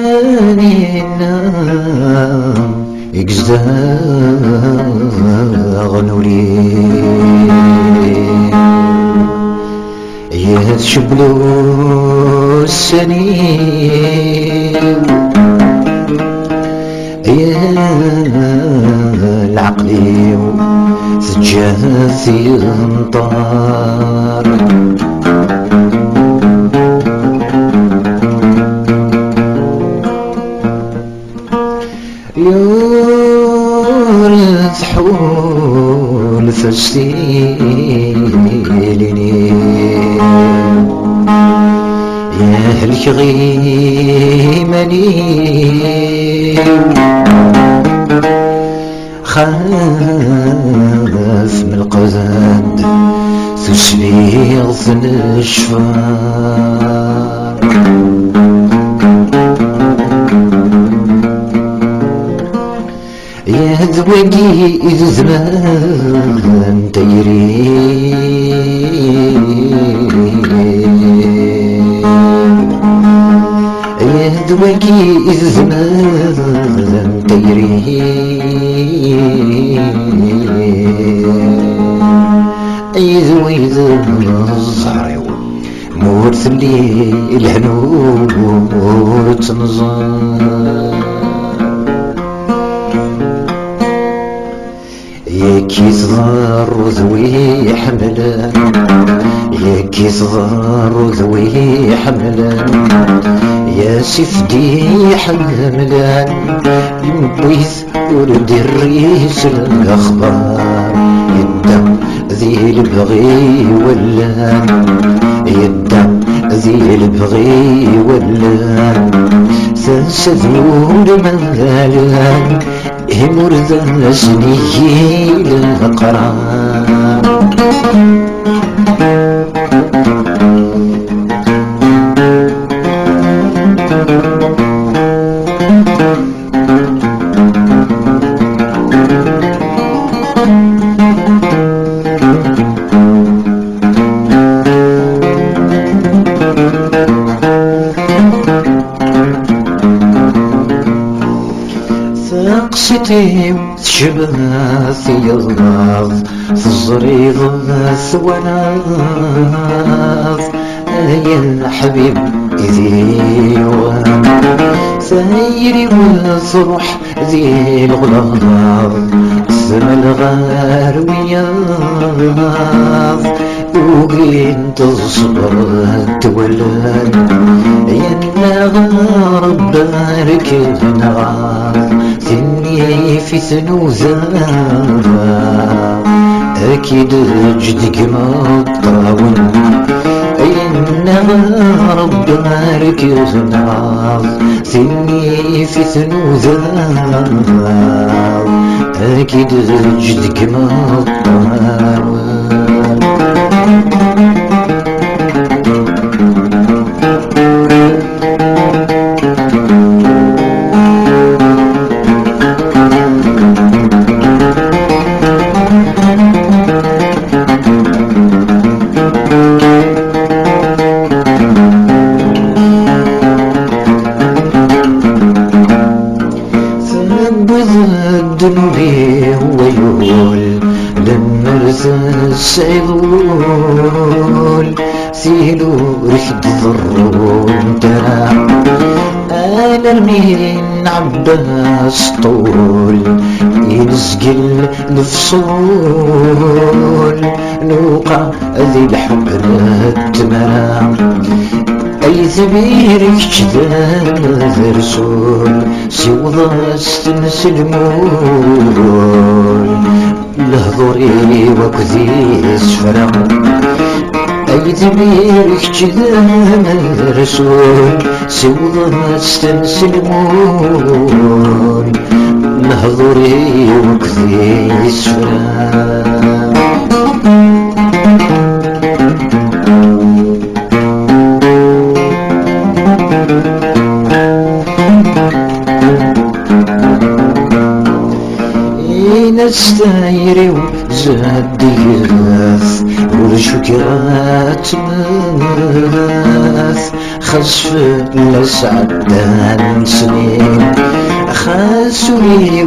ثانينا يجزاغ نوري يتشبلو السنين يا العقلي تجاثي انطار يورث حول فستيلني يا الكغيمني خاف من القذاد تسبيغ الشفار يا ذوقي الزمان تيري يا ذوقي الزمان تيري ذوي الزهري مورث لي الهنود تنظر ياكي صغار ذوي حملان ياكي صغار ذوي حملان يا سفدي حملان يمبويث ولد الريس الاخبار يدم ذي البغي ولان يدم ذي البغي ولان سنسذنون مغالان همرذ سنيي للقرار قصتي تشبث يضاف في الزريض ثواناف يا الحبيب إذي وام سايري والصروح ذي الغلاظ سما الغاروياض وقين تصبر تولد يا النغار بارك النغار ثني في ثنوزان أكيد جدك مطاون أي النغار بارك النغار ثني في ثنوزان أكيد جدك مطاون ذنوبي ويقول لما رزق السيلول سيلو رشد ضرون ترى أنا المين عباس طول ينسقل نفصول نوقع ذي الحب نتمرى يثبيرك جدا رسول سيوضا استنسلمون لهضوري وكذي سفرا يثبيرك جدا رسول سيوضا استنسلمون لهضوري وكذي سفرا نستايري وزاد يغاث والشكرات ماث خسف لسعدان سنين خاسولي